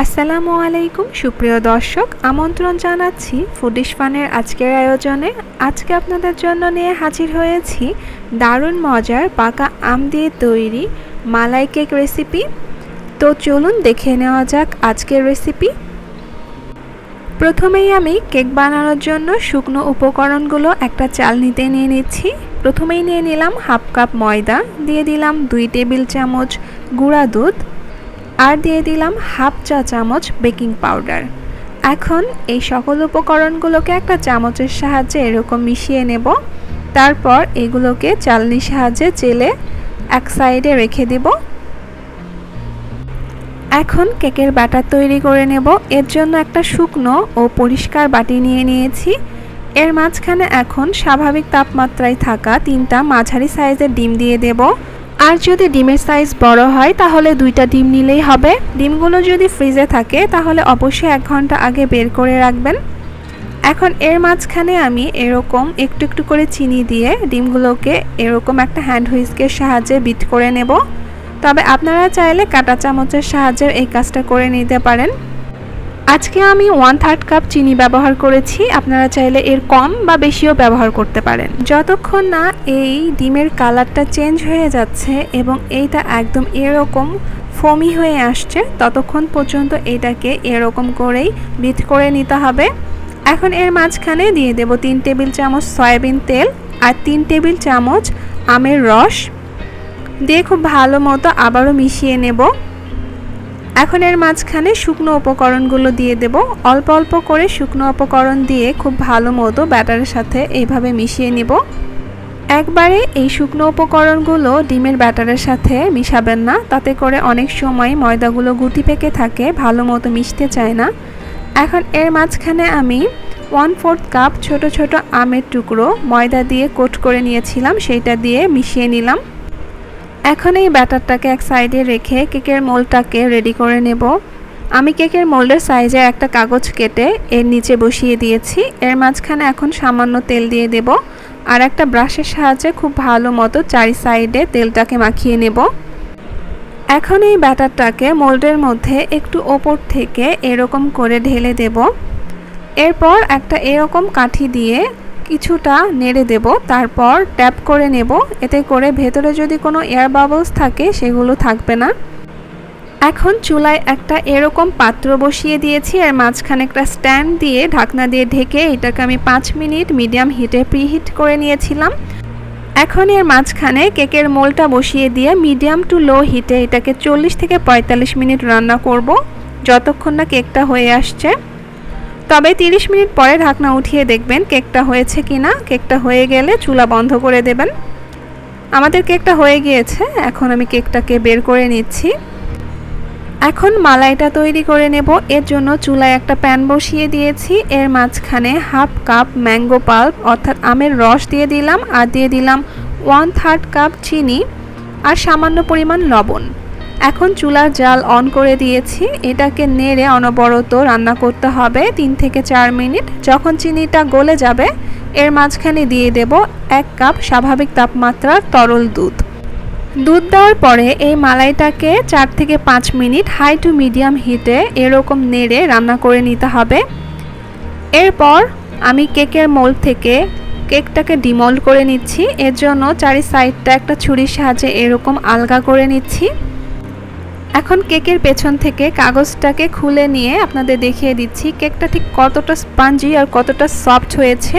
আসসালামু আলাইকুম সুপ্রিয় দর্শক, আমন্ত্রণ জানাচ্ছি ফুডিশ ফানের আজকের আয়োজনে। আজকে আপনাদের জন্য নিয়ে হাজির হয়েছি দারুণ মজার পাকা আম দিয়ে তৈরি মালাই কেক রেসিপি। তো চলুন দেখে নেওয়া যাক আজকের রেসিপি। প্রথমেই আমি কেক বানানোর জন্য শুকনো উপকরণগুলো একটা চালনিতে নিয়ে নিচ্ছি। প্রথমেই নিয়ে নিলাম হাফ কাপ ময়দা, দিয়ে দিলাম 2 টেবিল চামচ গুঁড়া দুধ, আর দিয়ে দিলাম হাফ চা চামচ বেকিং পাউডার। এখন এই সকল উপকরণগুলোকে একটা চামচের সাহায্যে এরকম মিশিয়ে নেব। তারপর এগুলোকে চালনির সাহায্যে চেলে এক সাইডে রেখে দেব। এখন কেকের ব্যাটার তৈরি করে নেব। এর জন্য একটা শুকনো ও পরিষ্কার বাটি নিয়ে নিয়েছি। এর মাঝখানে এখন স্বাভাবিক তাপমাত্রায় থাকা 3টা মাঝারি সাইজের ডিম দিয়ে দেব। আর যদি ডিমের সাইজ বড় হয় তাহলে 2টা ডিম নিলেই হবে। ডিমগুলো যদি ফ্রিজে থাকে তাহলে অবশ্যই 1 ঘন্টা আগে বের করে রাখবেন। এখন এর মাঝখানে আমি এরকম একটু একটু করে চিনি দিয়ে ডিমগুলোকে এরকম একটা হ্যান্ড হুইস্কের সাহায্যে বিট করে নেব। তবে আপনারা চাইলে কাঁটা চামচের সাহায্যে এই কাজটা করে নিতে পারেন। আজকে আমি 1/3 কাপ চিনি ব্যবহার করেছি, আপনারা চাইলে এর কম বা বেশিও ব্যবহার করতে পারেন। যতক্ষণ না এই ডিমের কালারটা চেঞ্জ হয়ে যাচ্ছে এবং এইটা একদম এরকম ফোমি হয়ে আসছে, ততক্ষণ পর্যন্ত এটাকে এরকম করেই বিট করে নিতে হবে। এখন এর মাঝখানে দিয়ে দেব 3 টেবিল চামচ সয়াবিন তেল আর 3 টেবিল চামচ আমের রস দিয়ে খুব ভালো মতো আবারও মিশিয়ে নেব। এখন এর মাঝখানে শুকনো উপকরণগুলো দিয়ে দেব। অল্প অল্প করে শুকনো উপকরণ দিয়ে খুব ভালো মতো ব্যাটারের সাথে এইভাবে মিশিয়ে নেব। একবারে এই শুকনো উপকরণগুলো ডিমের ব্যাটারের সাথে মিশাবেন না, তাতে করে অনেক সময় ময়দাগুলো গুটি পেকে থাকে, ভালো মতো মিশতে চায় না। এখন এর মাঝখানে আমি 1/4 কাপ ছোট ছোট আমের টুকরো ময়দা দিয়ে কোট করে নিয়েছিলাম, সেইটা দিয়ে মিশিয়ে নিলাম। এখন এই ব্যাটারটাকে এক সাইডে রেখে কেকের মোল্ডটাকে রেডি করে নেব। আমি কেকের মোল্ডের সাইজে একটা কাগজ কেটে এর নিচে বসিয়ে দিয়েছি। এর মাঝখানে এখন সামান্য তেল দিয়ে দেব আর একটা ব্রাশের সাহায্যে খুব ভালো মতো 4 সাইডে তেলটাকে মাখিয়ে নেব। এখন এই ব্যাটারটাকে মোল্ডের মধ্যে একটু ওপর থেকে এরকম করে ঢেলে দেব। এরপর একটা এরকম কাঠি দিয়ে কিছুটা নেড়ে দেব, তারপর ট্যাপ করে নেব। এতে করে ভেতরে যদি কোনো এয়ার বাবলস থাকে সেগুলো থাকবে না। এখন চুলায় একটা এরকম পাত্র বসিয়ে দিয়েছি, আর মাঝখানে একটা স্ট্যান্ড দিয়ে ঢাকনা দিয়ে ঢেকে এটাকে আমি 5 মিনিট মিডিয়াম হিটে প্রিহিট করে নিয়েছিলাম। এখন এর মাঝখানে কেকের মোল্ডটা বসিয়ে দিয়ে মিডিয়াম টু লো হিটে এটাকে 40 থেকে 45 মিনিট রান্না করব, যতক্ষণ না কেকটা হয়ে আসছে। তবে 30 মিনিট পরে ঢাকনা উঠিয়ে দেখবেন কেকটা হয়েছে কিনা। কেকটা হয়ে গেলে চুলা বন্ধ করে দেবেন। আমাদের কেকটা হয়ে গিয়েছে। এখন আমি কেকটাকে বের করে নিচ্ছি। এখন মালাইটা তৈরি করে নেব। এর জন্য চুলায় একটা প্যান বসিয়ে দিয়েছি। এর মাঝখানে হাফ কাপ ম্যাঙ্গো পাল্প অর্থাৎ আমের রস দিয়ে দিলাম, আর দিয়ে দিলাম 1/3 কাপ চিনি আর সামান্য পরিমাণ লবণ। এখন চুলার জাল অন করে দিয়েছি। এটাকে নেড়ে অনবরত রান্না করতে হবে 3 থেকে 4 মিনিট। যখন চিনিটা গলে যাবে এর মাঝখানে দিয়ে দেব 1 কাপ স্বাভাবিক তাপমাত্রার তরল দুধ। দুধ দেওয়ার পরে এই মালাইটাকে 4 থেকে 5 মিনিট হাই টু মিডিয়াম হিটে এরকম নেড়ে রান্না করে নিতে হবে। এরপর আমি কেকের মোল্ড থেকে কেকটাকে ডিমোল্ড করে নিচ্ছি। এর জন্য 4 সাইডটা একটা ছুরির সাহায্যে এরকম আলগা করে নিচ্ছি। এখন কেকের পেছন থেকে কাগজটাকে খুলে নিয়ে আপনাদের দেখিয়ে দিচ্ছি কেকটা ঠিক কতটা স্পঞ্জি আর কতটা সফট হয়েছে।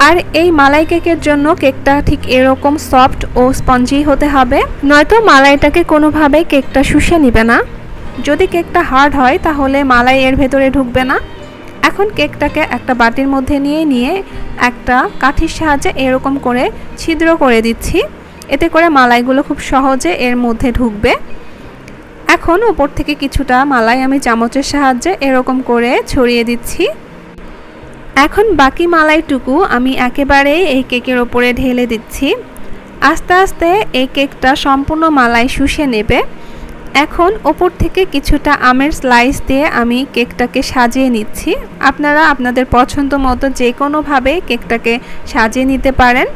আর এই মালাই কেকের জন্য কেকটা ঠিক এরকম সফট ও স্পঞ্জি হতে হবে, নয়তো মালাইটাকে কোনোভাবেই কেকটা শুষে নেবে না। যদি কেকটা হার্ড হয় তাহলে মালাই এর ভেতরে ঢুকবে না। এখন কেকটাকে একটা বাটির মধ্যে নিয়ে একটা কাঠির সাহায্যে এরকম করে ছিদ্র করে দিচ্ছি, এতে করে মালাইগুলো খুব সহজে এর মধ্যে ঢুকবে। এখন উপর থেকে কিছুটা মালাই আমি চামচের সাহায্যে এরকম করে ছড়িয়ে দিচ্ছি। এখন বাকি মালাইটুকু আমি একেবারে এই কেকের ওপরে ঢেলে দিচ্ছি। আস্তে আস্তে এই কেকটা সম্পূর্ণ মালাই শুষে নেবে। এখন ওপর থেকে কিছুটা আমের স্লাইস দিয়ে আমি কেকটাকে সাজিয়ে নিচ্ছি। আপনারা আপনাদের পছন্দ মতো যে কোনোভাবে কেকটাকে সাজিয়ে নিতে পারেন।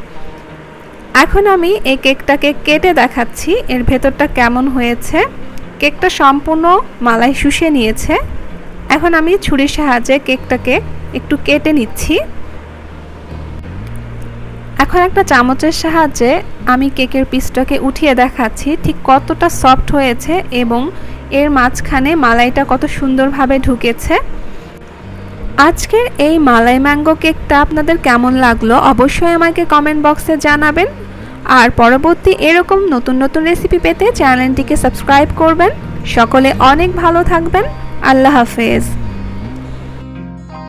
এখন আমি এই কেকটাকে কেটে দেখাচ্ছি এর ভেতরটা কেমন হয়েছে। কেকটা সম্পূর্ণ মালাই শুষে নিয়েছে। এখন আমি ছুরির সাহায্যে কেকটাকে একটু কেটে নিচ্ছি। এখন একটা চামচের সাহায্যে আমি কেকের পিসটাকে উঠিয়ে দেখাচ্ছি ঠিক কতটা সফট হয়েছে এবং এর মাঝখানে মালাইটা কত সুন্দরভাবে ঢুকেছে। আজকের এই মালাই ম্যাঙ্গো কেকটা আপনাদের কেমন লাগলো অবশ্যই আমাকে কমেন্ট বক্সে জানাবেন। আর পরবর্তী এরকম নতুন নতুন রেসিপি পেতে চ্যানেলটিকে সাবস্ক্রাইব করবেন। সকলে অনেক ভালো থাকবেন। আল্লাহ হাফেজ।